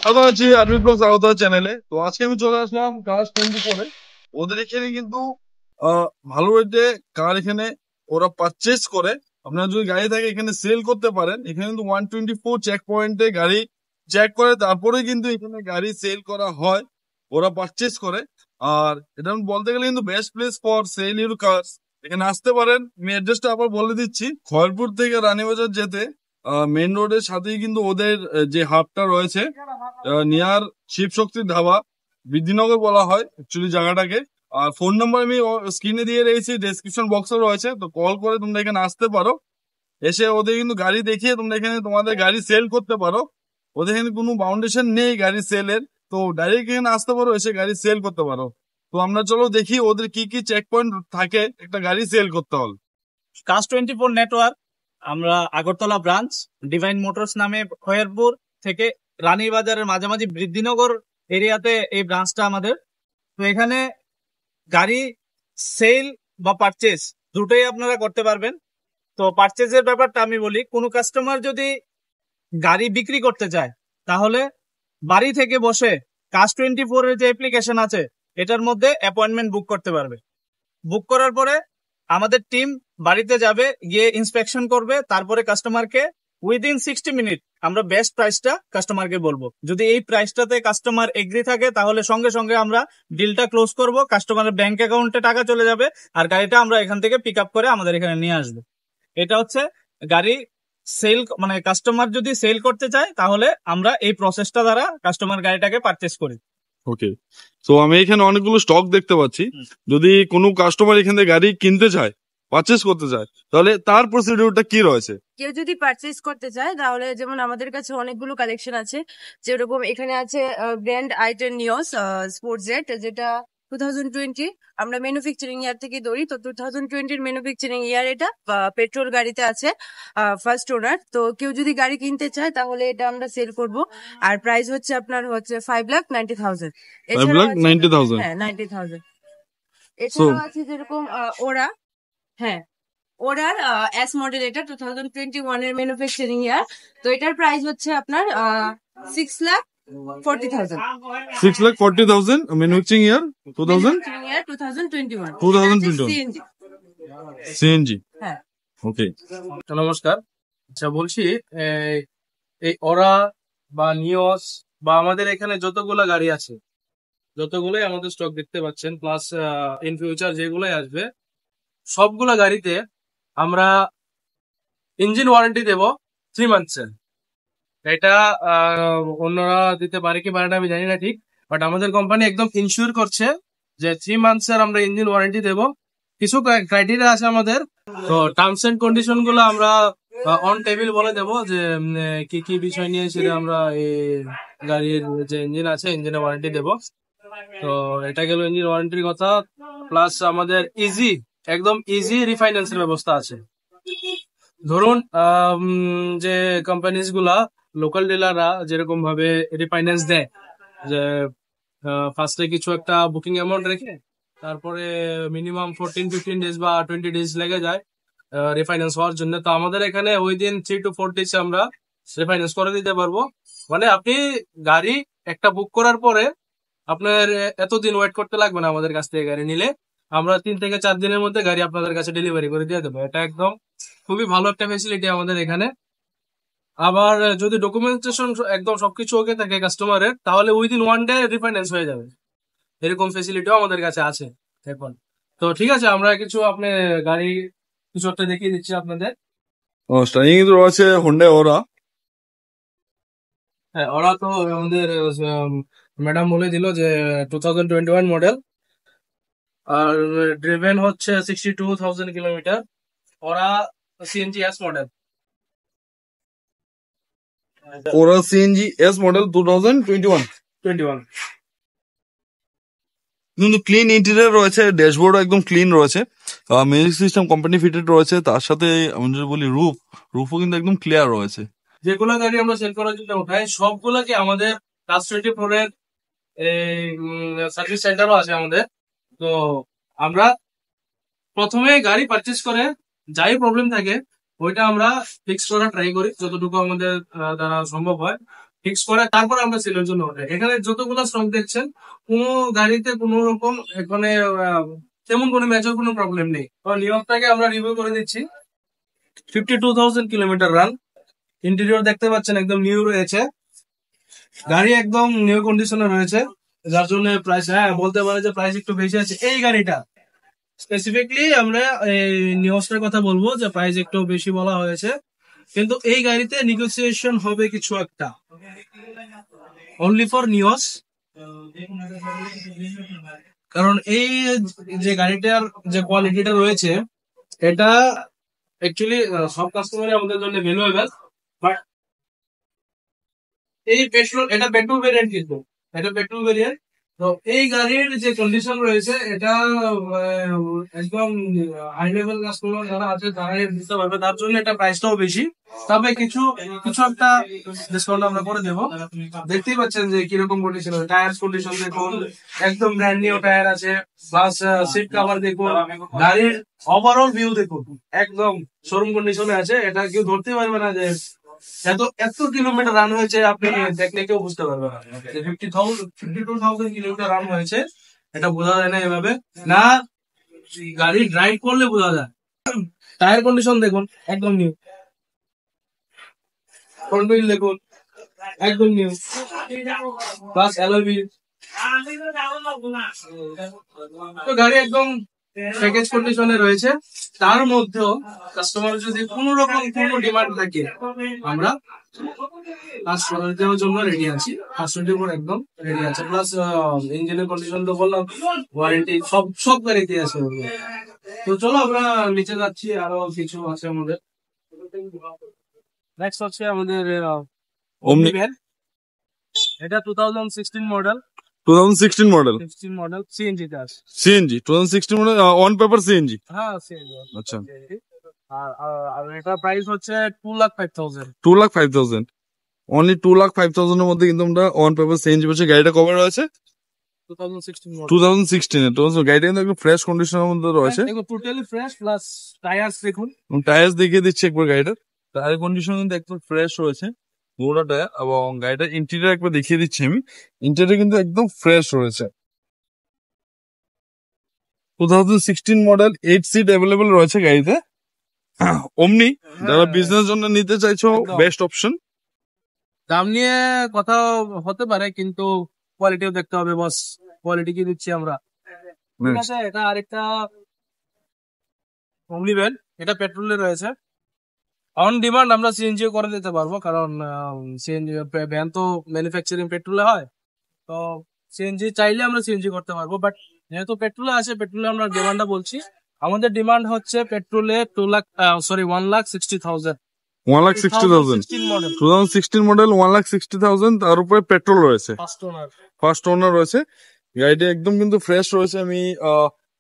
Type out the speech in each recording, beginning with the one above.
স্বাগত আছি আরবি ব্লগ স্বাগত চ্যানেলে। তো আজকে আমি চলে আসলাম কার 24 ওদের এখানে কিন্তু ভালো রেটে কার এখানে ওরা পারচেস করে। আপনারা যদি গাড়ি থাকে এখানে সেল করতে পারেন। এখানে কিন্তু 124 চেক পয়েন্টে গাড়ি চেক করে তারপরে কিন্তু এখানে গাড়ি সেল করা হয়, ওরা পারচেস করে। আর এটা আমি বলতে গেলে কিন্তু best place for sell your cars. এখানে আসতে পারেন। আমি অ্যাড্রেসটা আবার বলে দিচ্ছি, খয়রপুর থেকে রানীবাজার যেতে মেন রোডের সাথেই কিন্তু ওদের যে হাবটা রয়েছে নিয়ার শিব শক্তির ধাবা, বৃদ্ধিনগর বলা হয় অ্যাকচুয়ালি জায়গাটাকে। আর ফোন নাম্বার আমি স্ক্রিনে দিয়ে রেখেছি, ডেসক্রিপশন বক্সে রয়েছে, তো কল করে তোমরা এখানে আসতে পারো। এসে ওদের কিন্তু গাড়ি দেখিয়ে তোমরা এখানে তোমাদের গাড়ি সেল করতে পারো। ওদের এখানে কোনো বাউন্ডেশন নেই গাড়ি সেলের, তো ডাইরেক্ট এখানে আসতে পারো, এসে গাড়ি সেল করতে পারো। তো আমরা চলো দেখি ওদের কি কি চেক পয়েন্ট থাকে একটা গাড়ি সেল করতে হলে। কাজ24 নেটওয়ার্ক, আমরা আগরতলা ব্রাঞ্চ, ডিভাইন মোটরস নামে খয়েরপুর থেকে রানীবাজারের মাঝামাঝি বৃদ্ধিনগর এরিয়াতে এই ব্রাঞ্চটা আমাদের। তো এখানে গাড়ি সেল বা পারচেস দুটোই আপনারা করতে পারবেন। তো পারচেজের ব্যাপারটা আমি বলি, কোনো কাস্টমার যদি গাড়ি বিক্রি করতে চায় তাহলে বাড়ি থেকে বসে কাজ24 এর যে অ্যাপ্লিকেশন আছে এটার মধ্যে অ্যাপয়েন্টমেন্ট বুক করতে পারবে। বুক করার পরে আমাদের টিম বাড়িতে যাবে, গিয়ে ইন্সপেকশন করবে, তারপরে কাস্টমারকে উইদিন 60 মিনিট আমরা বেস্ট প্রাইসটা কাস্টমারকে বলবো। যদি এই প্রাইসটাতে কাস্টমার এগ্রি থাকে তাহলে সঙ্গে সঙ্গে আমরা ডিলটা ক্লোজ করব, কাস্টমারের ব্যাংক অ্যাকাউন্টে টাকা চলে যাবে, আর গাড়িটা আমরা এখান থেকে পিক আপ করে আমাদের এখানে নিয়ে আসবো। এটা হচ্ছে গাড়ি সেল, মানে কাস্টমার যদি সেল করতে চায় তাহলে আমরা এই প্রসেসটা দ্বারা কাস্টমার গাড়িটাকে পারচেস করি। ওকে, তো আমি এখানে অনেকগুলো স্টক দেখতে পাচ্ছি। যদি কোনো কাস্টমার এখান থেকে গাড়ি কিনতে চায়, পারচেস করতে চায়, তাহলে তার প্রসিডিউরটা কি রয়েছে? কেউ যদি পারচেস করতে চায় তাহলে যেমন আমাদের কাছে অনেকগুলো কালেকশন আছে, যেরকম এখানে আছে গ্র্যান্ড আইটেন নিওস স্পোর্টস জেট, যেটা 2020 আমরা ম্যানুফ্যাকচারিং ইয়ার থেকে ধরি। তো 2020 ম্যানুফ্যাকচারিং ইয়ার, এটা পেট্রোল গাড়িতে আছে, ফার্স্ট ওনার। তো কেউ যদি গাড়ি কিনতে চায় তাহলে এটা আমরা সেল করব। আর প্রাইস হচ্ছে আপনার হচ্ছে 5,90,000। 5,90,000? হ্যাঁ, 90,000। এছাড়াও আছে যেরকম ওরা, হ্যাঁ ওরার এস মডেল, এটা 2021 এর ম্যানুফ্যাকচারিং ইয়ার। তো এটার প্রাইস হচ্ছে আপনার 6,40,000। 6,40,000 ম্যানুফ্যাকচারিং ইয়ার 2021 সিএনজি। হ্যাঁ, ওকে, নমস্কার। আচ্ছা বলছি, এই ওরা বা নিওস বা আমাদের এখানে যতগুলো গাড়ি আছে যতগুলোই আমাদের স্টক দেখতে পাচ্ছেন, প্লাস ইন ফিউচার যেগুলোই আসবে সবগুলা গাড়িতে আমরা ইঞ্জিন ওয়ারেন্টি দেব 3 মান্থসের। এটা অন্যরা দিতে পারে কি পারে না আমি জানি না ঠিক, বাট আমাদের কোম্পানি একদম ইনশিওর করছে যে 3 মান্থসের আমরা ইঞ্জিন ওয়ারেন্টি দেব। কিছু ক্রাইটেরিয়া আছে আমাদের, তো টার্মস এন্ড কন্ডিশন গুলো আমরা অন টেবিল বলে দেবো যে কি কি বিষয় নিয়ে সেটা আমরা এই গাড়ির যে ইঞ্জিন আছে ইঞ্জিনের ওয়ারেন্টি দেব। তো এটা গেল ইঞ্জিন ওয়ারেন্টির কথা। প্লাস আমাদের একদম ইজি রিফাইন্যান্সের ব্যবস্থা আছে। ধরুন যে কোম্পানিজ গুলা, লোকাল ডিলাররা যেরকম ভাবে রিফাইন্যান্স দেয়, যে ফার্স্টে কিছু একটা বুকিং অ্যামাউন্ট রেখে তারপরে মিনিমাম 14-15 ডেজ বা 20 ডেজ লেগে যায় রিফাইন্যান্স হওয়ার জন্য। তো আমাদের এখানে উইদিন 3 to 4 ডেজ আমরা রিফাইন্যান্স করে দিতে পারবো। মানে আপনি গাড়ি একটা বুক করার পরে আপনার এতদিন ওয়েট করতে লাগবে না। আমাদের কাছ থেকে গাড়ি নিলে আমরা 3 থেকে 4 দিনের মধ্যে গাড়ি আপনাদের কাছে ডেলিভারি করে দিয়ে দেবো। এটা একদম খুবই ভালো একটা ফেসিলিটি আমাদের এখানে। আবার যদি ডকুমেন্টেশন একদম সবকিছু ওকে থাকে কাস্টমারের, তাহলে উইদিন 1 ডে রিফাইন্যান্স হয়ে যাবে। এরকম ফেসিলিটিও আমাদের কাছে আছে এখন। তো ঠিক আছে, আমরা কিছু আপনি গাড়ি কিছু একটা দেখিয়ে দিচ্ছি আপনাদের। স্টার্টিং কিন্তু রয়েছে হোন্ডা ওরা। হ্যাঁ, ওরা তো আমাদের ম্যাডাম বলে দিল যে 2021 মডেল, আর ড্রিভেন হচ্ছে 62,000 কিলোমিটার। ওরা সিএনজি এস মডেল। ওরা সিএনজি এস মডেল 2021। কিন্তু ক্লিন ইন্টেরিয়র রয়েছে, ড্যাশবোর্ড একদম ক্লিন রয়েছে, মিউজিক সিস্টেম কোম্পানি ফিটেড রয়েছে, তার সাথে আমি যদি বলি রুফও কিন্তু একদম ক্লিয়ার রয়েছে। যেগুলো গাড়ি আমরা সেল করার জন্য উঠাই সবগুলোকে আমাদের কাজ24 এর সার্ভিস সেন্টারও আছে আমাদের। তো আমরা প্রথমে গাড়ি পারচেস করে যাই প্রবলেম থাকে ওইটা আমরা ফিক্স করার ট্রাই করি যতটুকু আমাদের দ্বারা সম্ভব হয়। ফিক্স করে তারপর আমরা সেলের জন্য ওঠে। এখানে যতগুলো স্টক দেখছেন কোনো গাড়িতে কোনো রকম এখানে তেমন কোনো মেজর কোনো প্রবলেম নেই। তো নিয়মটাকে আমরা রিভিউ করে দিচ্ছি। 52,000 কিলোমিটার রান, ইন্টেরিয়র দেখতে পাচ্ছেন একদম নিউ রয়েছে, গাড়ি একদম নিউ কন্ডিশনে রয়েছে, যার জন্য প্রাইস বলতে পারে যে প্রাইস একটু বেশি আছে। এই গাড়িটা স্পেসিফিকলি আমরা এই নিউজটার কথা বলবো যে প্রাইস একটু বেশি বলা হয়েছে, কিন্তু এই গাড়িতে নেগোসিয়েশন হবে কিছু একটা, অনলি ফর নিউজ। কারণ এই যে গাড়িটার যে কোয়ালিটিটা রয়েছে এটা অ্যাকচুয়ালি সব কাস্টমারই আমাদের জন্য ভ্যালুয়েবল, বাট এই পেট্রোল, এটা পেট্রোল ভেরিয়েন্ট, কিন্তু এটা পেট্রোল ভেরিয়েন্ট। তো এই গাড়ির যে কন্ডিশন রয়েছে এটা একদম হাই লেভেল কাস্টমার যারা আছে তারা বুঝতে পারবে, তার জন্য এটা প্রাইসটাও বেশি। তবে কিছু কিছু একটা ডিসকাউন্ট আমরা করে দেবো। দেখতেই পাচ্ছেন যে কিরকম কন্ডিশন, টায়ার কন্ডিশন দেখুন, একদম ব্র্যান্ড নিউ টায়ার আছে, প্লাস সিট কভার দেখুন, গাড়ির ওভারঅল ভিউ দেখুন, একদম শোরুম কন্ডিশনে আছে। এটা কেউ ধরতে পারবে না যে এত এত কিলোমিটার রান হয়েছে, আপনি দেখলে কেউ বুঝতে পারবে না। 52,000 কিলোমিটার রান হয়েছে, এটা বোঝা যায় না এভাবে, না গাড়ি ড্রাইভ করলে বোঝা যায়। টায়ার কন্ডিশন দেখুন, একদম নিউ, ফ্রন্ট হুইল দেখুন, একদম নিউ, প্লাস অ্যালয় হুইল। তো গাড়ি একদম প্যাকেজ কন্ডিশনে রয়েছে। তার মধ্যেও কাস্টমার যদি কোনো রকম কোনো ডিমান্ড থাকে আমরা কাজ করে দেওয়ার জন্য রেডি আছি, কাস্টমারের উপর একদম রেডি আছে। প্লাস ইঞ্জিনের কন্ডিশন তো বললাম, ওয়ারেন্টি সব সব গাড়িতে আছে। তো চলো আমরা নিচে যাচ্ছি, আরো কিছু আছে আমাদের। নেক্সট হচ্ছে আমাদের Omni ভ্যান, এটা 2016 মডেল, 2016 মডেল, 16 মডেল সিএনজি তে আছে। CNG 2016 model, on paper CNG. হ্যাঁ সিএনজি। আচ্ছা, আর এটা প্রাইস হচ্ছে 2,05,000। 2,05,000, অনলি 2,05,000 এর মধ্যে কিন্তু আমরা অন পেপার সিএনজি পাচ্ছি। গাড়িটা কবে রয়েছে? 2016 মডেল। 2016 এর। তো গাড়িটা কিন্তু একদম ফ্রেশ কন্ডিশনের মধ্যে রয়েছে। দেখো টোটালি ফ্রেশ, প্লাস টায়ার্স দেখুন, টায়ার্স দেখিয়ে দিচ্ছি একবার। গাড়িটার টায়ার কন্ডিশন কিন্তু একদম ফ্রেশ রয়েছে পুরোটা টায়ার, এবং গাড়িটার ইন্টেরিয়র একবার দেখিয়ে দিচ্ছি আমি। ইন্টেরিয়র কিন্তু একদম ফ্রেশ রয়েছে। 2016 মডেল, 8 সিট অ্যাভেলেবল রয়েছে গাড়িতে। অমনি যারা বিজনেস জন্য নিতে চাইছো, একদম। Best option. দাম নিয়ে কথা হতে পারে, কিন্তু কোয়ালিটিও দেখতে হবে বস, কোয়ালিটি কি দিচ্ছি আমরা। ঠিক আছে, এটা আরেকটা অমনি ভ্যান, এটা পেট্রোলে রয়েছে। অন ডিমান্ড আমরা সিএনজি করে দিতে পারবো, কারণ সিএনজি ভ্যান তো ম্যানুফ্যাকচারিং পেট্রোলে হয়, তো সিএনজি চাইলে আমরা সিএনজি করতে পারবো। বাট যেহেতু পেট্রোলে আছে, পেট্রোলে আমরা ডিমান্ডটা বলছি, আমাদের ডিমান্ড হচ্ছে পেট্রোলে 1,60,000। 1,60,000 মডেল, 2016 মডেল, 1,60,000। তার উপরে পেট্রোল রয়েছে, ফার্স্ট ওনার। ফার্স্ট ওনার রয়েছে। গাড়িটা একদম কিন্তু ফ্রেশ রয়েছে। আমি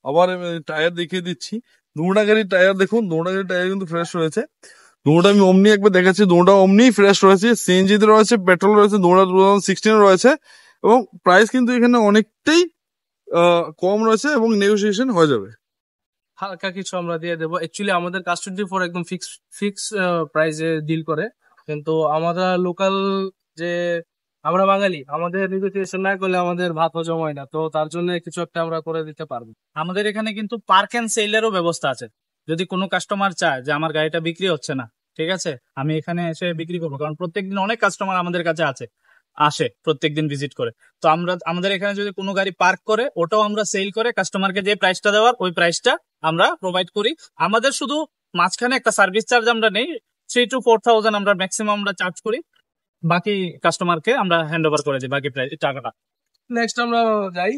আবার টায়ার দেখিয়ে দিচ্ছি। দুটা গাড়ির টায়ার দেখুন, দুটা গাড়ির টায়ার কিন্তু ফ্রেশ রয়েছে। দুটা আমি অমনি একবার দেখাচ্ছি, দুটা অমনি ফ্রেশ রয়েছে, সিএনজি তে রয়েছে, পেট্রোল রয়েছে, দুটা 2016 রয়েছে। এবং প্রাইস কিন্তু এখানে অনেকটাই কম রয়েছে, এবং নেগোসিয়েশন হয়ে যাবে। হালকা কিছু আমরা দিয়ে দেবো। অ্যাকচুয়ালি আমাদের কাস্টমার ফর একদম ফিক্স প্রাইসে ডিল করে, কিন্তু আমরা লোকাল যে আমরা বাঙালি, আমাদের নেগোসিয়েশন না করলে আমাদের ভাত হজম হয় না, তো তার জন্য কিছু একটা আমরা করে দিতে পারবো। আমাদের এখানে কিন্তু পার্ক এন্ড সেলেরও ব্যবস্থা আছে। যদি কোনো কাস্টমার চায় যে আমার গাড়িটা বিক্রি হচ্ছে না, ঠিক আছে, আমি এখানে এসে বিক্রি করবো, কারণ প্রত্যেকদিন অনেক কাস্টমার আমাদের কাছে আসে প্রত্যেকদিন ভিজিট করে। তো আমাদের এখানে যদি কোনো গাড়ি পার্ক করে, ওটাও আমরা সেল করে কাস্টমারকে যে প্রাইসটা দেওয়ার ওই প্রাইসটা আমরা প্রোভাইড করি। আমাদের শুধু মাঝখানে একটা সার্ভিস চার্জ আমরা নেই, 3,000 to 4,000 আমরা ম্যাক্সিমাম আমরা চার্জ করি, বাকি কাস্টমারকে আমরা হ্যান্ড ওভার করে দিই বাকি প্রাইস টাকাটা। নেক্সট আমরা যাই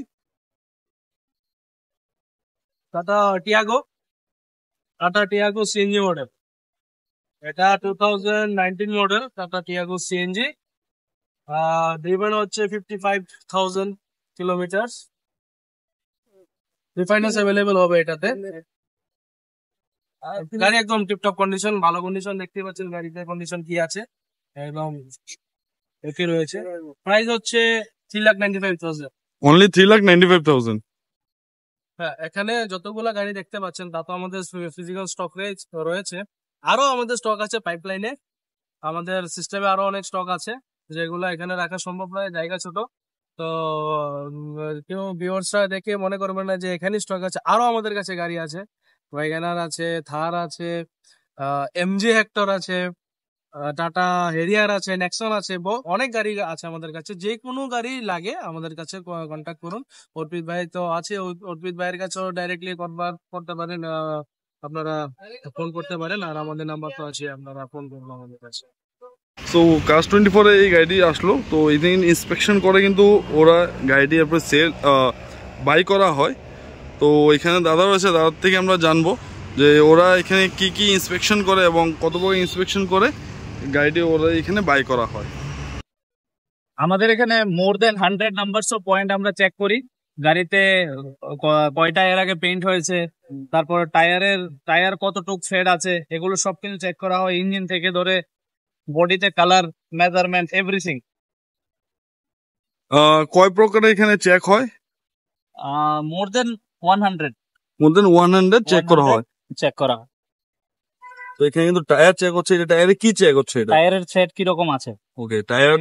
tata Tiago. Tata Tiago CNG model, এটা 2019 model tata Tiago CNG. Driven হচ্ছে 55,000 কিলোমিটার। রিফাইন্যান্স অ্যাভেলেবেল হবে এটাতে। গাড়ি একদম টিপটপ কন্ডিশন, ভালো কন্ডিশন। দেখতে পাচ্ছেন গাড়িতে কন্ডিশন কি আছে, একদম একে রয়েছে। প্রাইস হচ্ছে 3,95,000। অনলি 3,95,000। হ্যাঁ, এখানে যতগুলা গাড়ি দেখতে পাচ্ছেন তা তো আমাদের ফিজিক্যাল স্টক রয়েছে, আরো আমাদের স্টক আছে পাইপলাইনে, আমাদের সিস্টেমে আরো অনেক স্টক আছে। যেগুলো এখানে রাখা সম্ভব নয়, জায়গা ছোট। তো কেউ ভিউয়ার্সরা দেখে মনে করবেন না যে এখানে স্টক আছে, আরো আমাদের কাছে গাড়ি আছে। ওয়াগনার আছে, থার আছে, এমজি হেক্টর আছে, টাটা হেরিয়ার আছে, নেক্সন আছে, অনেক গাড়ি আছে আমাদের কাছে। যে কোনো গাড়ি লাগে আমাদের কাছে কন্ট্যাক্ট করুন। অর্পিত ভাই তো আছে, অর্পিত ভাইয়ের কাছেও ডাইরেক্টলি করতে পারেন, আপনারা ফোন করতে পারেন। আর আমাদের নাম্বার তো আছে, আপনারা ফোন করুন আমাদের কাছে। সো কাজ 24-এ এই গাড়িটি আসলো, তো এদিন ইন্সপেকশন করে কিন্তু ওরা গাড়িটি এরপরে সেল বাই করা হয়। তো এখানে দাদা রয়েছে, দাদার থেকে আমরা জানবো যে ওরা এখানে কি কি ইন্সপেকশন করে এবং কত বড় ইন্সপেকশন করে গাড়িটি ওরা এখানে বাই করা হয়। আমাদের এখানে মোর দেন 100 নাম্বারস অফ পয়েন্ট আমরা চেক করি। গাড়িতে কয়টা এর আগে পেইন্ট হয়েছে, তারপর টায়ার কতটুক ফেড আছে, এগুলো সব কিছু চেক করা হয়। ইঞ্জিন থেকে ধরে বডিতে কালার, মেজারমেন্ট, এভরিথিং। কয় প্রকারের এখানে চেক হয়? মোর দেন 100 মোর দেন 100 চেক করা হয়। চেক করা হয়। তো এখানে কিন্তু টায়ার চেক হচ্ছে, এটা টায়ারে কি চেক হচ্ছে এটা? টায়ারের থ্রেড কিরকম আছে। ওকে, টায়ার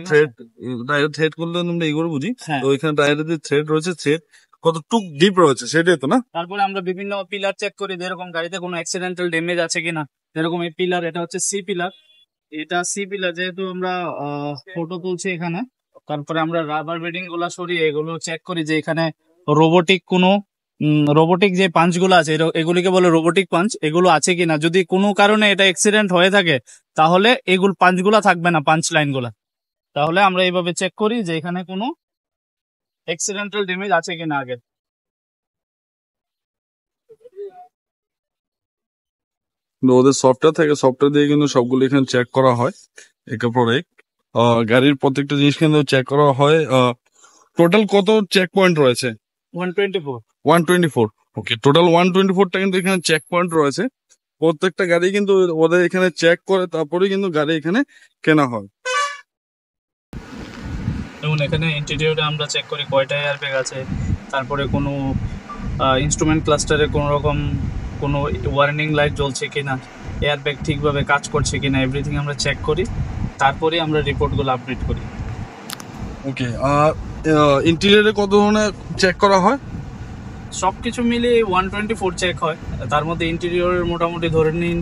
থ্রেড করলে আমরা এগুলো বুঝি। হ্যাঁ। তো এখানে টায়ারের যে থ্রেড রয়েছে, থ্রেড কতটুক ডিপ রয়েছে সেটাই তো না? তারপরে আমরা বিভিন্ন পিলার চেক করি, যেরকম গাড়িতে কোনো অ্যাক্সিডেন্টাল ড্যামেজ আছে কিনা। যেরকম এই পিলার, এটা হচ্ছে সি পিলার। এটা সি পিলার, যেহেতু আমরা ফটো তুলছি এখানে, তারপরে আমরা রাবার বেডিং গুলা সরিয়ে এগুলো চেক করি যে এখানে রোবোটিক যে পাঞ্চ গুলো আছে, এগুলিকে বলে রোবোটিক পাঞ্চ, এগুলো আছে কিনা। যদি কোনো কারণে এটা অ্যাক্সিডেন্ট হয়ে থাকে তাহলে এগুলো পাঞ্চ গুলা থাকবে না, পাঞ্চ লাইন গুলা। তাহলে আমরা এইভাবে চেক করি যে এখানে কোনো অ্যাক্সিডেন্টাল ড্যামেজ আছে কিনা আগে। কিন্তু ওদের সফটওয়্যার থাকে, সফটওয়্যার দিয়ে কিন্তু সবগুলো এখানে চেক করা হয় একের পর এক। গাড়ির প্রত্যেকটা জিনিস কিন্তু চেক করা হয়। টোটাল কত চেক পয়েন্ট রয়েছে? 124। 124। ওকে, টোটাল 124টা কিন্তু এখানে চেক পয়েন্ট রয়েছে। প্রত্যেকটা গাড়ি কিন্তু ওদের এখানে চেক করে তারপরে কিন্তু গাড়ি এখানে কেনা হয়। যেমন এখানে ইন্টেরিয়রে আমরা চেক করি কয়টা এয়ারব্যাগ আছে, তারপরে কোনো ইনস্ট্রুমেন্ট ক্লাস্টারে কোনো রকম কোনো ওয়ার্নিং লাইট জ্বলছে কিনা, এয়ারব্যাগ ঠিকভাবে কাজ করছে কিনা, এভরিথিং আমরা চেক করি। তারপরে আমরা রিপোর্টগুলো আপডেট করি। ওকে, আর ইন্টেরিয়রে কত ধরনের চেক করা হয়? সবকিছু মিলে 124 চেক হয়। তার মধ্যে ইন্টেরিয়রের মোটামুটি ধরে নিন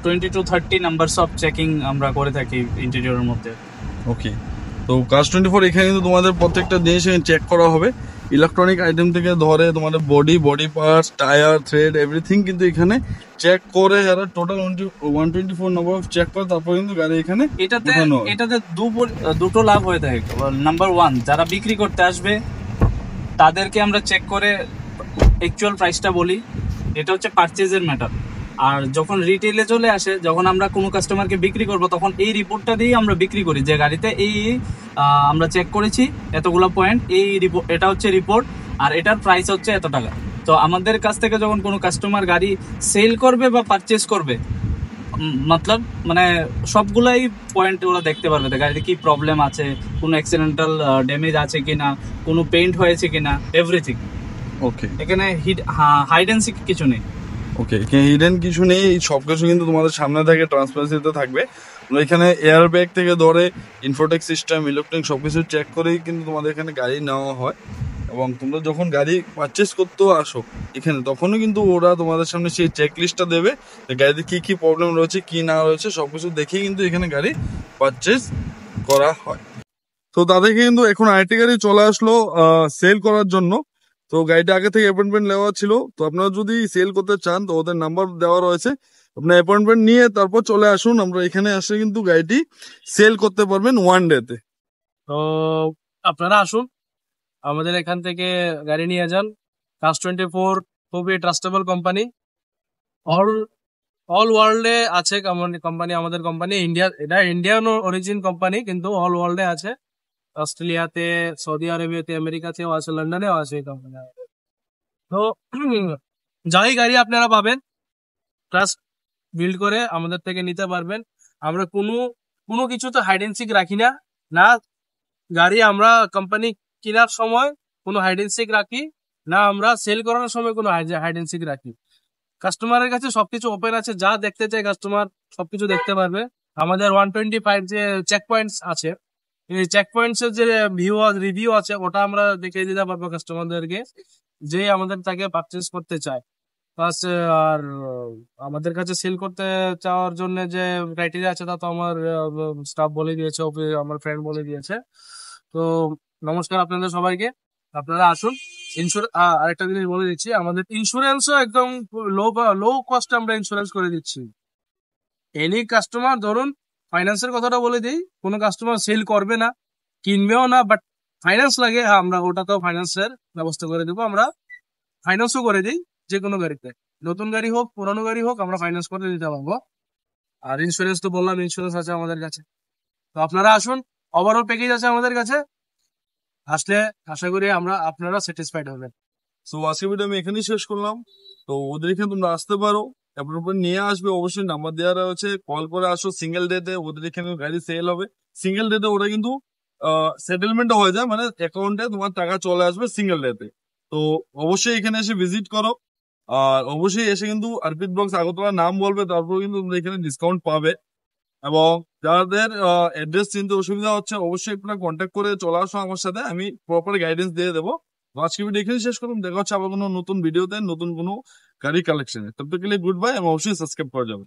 20 to 30 নাম্বারস অফ চেকিং আমরা করে থাকি ইন্টেরিয়রের মধ্যে। ওকে, তো কাজ 24 এখানে কিন্তু তোমাদের প্রত্যেকটা জিনিস চেক করা হবে। ইলেকট্রনিক আইটেম থেকে ধরে তোমাদের body parts, tyre, thread, everything কিন্তু এখানে চেক করে যারা টোটাল 124 নম্বর চেক করে তারপর কিন্তু গাড়ি এখানে উঠানো হয়। এটাতে দুটো লাভ হয়ে থাকে। নাম্বার 1, যারা বিক্রি করতে আসবে তাদেরকে আমরা চেক করে অ্যাকচুয়াল প্রাইসটা বলি, এটা হচ্ছে পারচেজের ম্যাটার। আর যখন রিটেলে চলে আসে, যখন আমরা কোনো কাস্টমারকে বিক্রি করব, তখন এই রিপোর্টটা দিয়ে আমরা বিক্রি করি যে গাড়িতে এই আমরা চেক করেছি এতগুলো পয়েন্ট, এই রিপোর্ট, এটা হচ্ছে রিপোর্ট, আর এটার প্রাইস হচ্ছে এত টাকা। তো আমাদের কাছ থেকে যখন কোনো কাস্টমার গাড়ি সেল করবে বা পারচেজ করবে, মতলব মানে সবগুলাই পয়েন্ট ওরা দেখতে পারবে গাড়িতে কি প্রবলেম আছে, কোনো অ্যাক্সিডেন্টাল ড্যামেজ আছে কিনা, কোনো পেইন্ট হয়েছে কিনা, এভরিথিং। ওকে, এখানে হাইড এন্ড সিক কিছু নেই। ওকে, এখানে হিডেন কিছু নেই, এই সবকিছু কিন্তু তোমাদের সামনে থেকে ট্রান্সপারেন্সিতে থাকবে। এখানে এয়ার ব্যাগ থেকে ধরে ইনফোটেক সিস্টেম, ইলেকট্রনিক সবকিছু চেক করেই কিন্তু তোমাদের এখানে গাড়ি নেওয়া হয়। এবং তোমরা যখন গাড়ি পারচেস করতেও আসো এখানে, তখনও কিন্তু ওরা তোমাদের সামনে সেই চেক লিস্টটা দেবে যে গাড়িতে কি কি প্রবলেম রয়েছে, কি না রয়েছে, সবকিছু দেখেই কিন্তু এখানে গাড়ি পারচেস করা হয়। তো তাদেরকে কিন্তু এখন আরেকটি গাড়ি চলে আসলো সেল করার জন্য। তো গাড়িটা আগে থেকে অ্যাপয়েন্টমেন্ট নেওয়া ছিল। তো আপনারা যদি সেল করতে চান তো ওদের নাম্বার দেওয়া রয়েছে, আপনার অ্যাপয়েন্টমেন্ট নিয়ে তারপর চলে আসুন। আমরা এখানে আসলে কিন্তু গাড়িটি সেল করতে পারবেন 1 ডেতে। তো আপনারা আসুন, আমাদের এখান থেকে গাড়ি নিয়ে যান। কাজ 24 খুবই ট্রাস্টেবল কোম্পানি, অল ওয়ার্ল্ডে আছে কোম্পানি। আমাদের কোম্পানি এটা ইন্ডিয়ান অরিজিন কোম্পানি, কিন্তু অল ওয়ার্ল্ডে আছে। অস্ট্রেলিয়াতে, সৌদি আরবিয়াতে, আমেরিকাতেও আছে, লন্ডনেও আছে এই কোম্পানি। তো যাই গাড়ি আপনারা পাবেন, ট্রাস্ট বিল্ড করে আমাদের থেকে নিতে পারবেন। আমরা কোনো কিছু তো হাইড এন্ড সিক রাখি না গাড়ি আমরা কোম্পানি কেনার সময় কোনো হাইড এন্ড সিক রাখি না, আমরা সেল করার সময় কোনো হাইড এন্ড সিক রাখি। কাস্টমারের কাছে সবকিছু ওপেন আছে, যা দেখতে চাই কাস্টমার সবকিছু দেখতে পারবে। আমাদের 125 যে চেক পয়েন্টস আছে এই চেক পয়েন্টস এর যে রিভিউ আছে ওটা আমরা দেখিয়ে দিতে পারবো কাস্টমারদেরকে, যে আমাদের তাকে পারচেস করতে চায়। প্লাস আর আমাদের কাছে সেল করতে চাওয়ার জন্য যে ক্রাইটেরিয়া আছে তা তো আমার স্টাফ বলে দিয়েছে, আমার ফ্রেন্ড বলে দিয়েছে। তো নমস্কার আপনাদের সবাইকে, আপনারা আসুন। আরেকটা জিনিস বলে দিচ্ছি, আমাদের ইন্স্যুরেন্সও একদম লো কস্টে আমরা ইন্স্যুরেন্স করে দিচ্ছি। এনি কাস্টমার, ধরুন ফাইন্যান্সের কথাটা বলে দিই, কোনো কাস্টমার সেল করবে না, কিনবেও না, বাট ফাইন্যান্স লাগে, হ্যাঁ আমরা ওটাতেও ফাইন্যান্সের ব্যবস্থা করে দেবো। আমরা ফাইন্যান্সও করে দিই যে কোনো গাড়িতে, নতুন গাড়ি হোক পুরানো গাড়ি হোক, আমরা ফাইন্যান্স করে দিতে পারবো। আর ইন্স্যুরেন্স তো বললাম, ইন্স্যুরেন্স আছে আমাদের কাছে। তো আপনারা আসুন, ওভারঅল প্যাকেজ আছে আমাদের কাছে, আসলে আশা করি আপনারা স্যাটিসফাইড হবেন। সো আজকের ভিডিও আমি এখানেই শেষ করলাম। তো ওদের এখানে তোমরা আসতে পারো, আপনার উপর নিয়ে আসবে, অবশ্যই নাম্বার দেওয়া রয়েছে, কল করে আসো। সিঙ্গেল ডেতে ওদের এখানে গাড়ি সেল হবে, সিঙ্গেল ডেতে ওরা কিন্তু সেটেলমেন্ট হয়ে যায়, মানে অ্যাকাউন্টে তোমার টাকা চলে আসবে সিঙ্গেল ডেতে। তো অবশ্যই এখানে এসে ভিজিট করো, আর অবশ্যই এসে কিন্তু আরপিট ব্লগস আগরতলার নাম বলবে, তারপর কিন্তু তোমরা এখানে ডিসকাউন্ট পাবে। এবং যাদের অ্যাড্রেস চিনতে অসুবিধা হচ্ছে, অবশ্যই আপনারা কন্ট্যাক্ট করে চলে আসো আমার সাথে, আমি প্রপার গাইডেন্স দিয়ে দেবো। তো আজকে ভিডিও এখানে শেষ করুন, দেখা হচ্ছে আবার কোনো নতুন ভিডিওতে নতুন কোনো গাড়ি কালেকশনে। তবে গুড বাই, এবং অবশ্যই সাবস্ক্রাইব করা যাবে।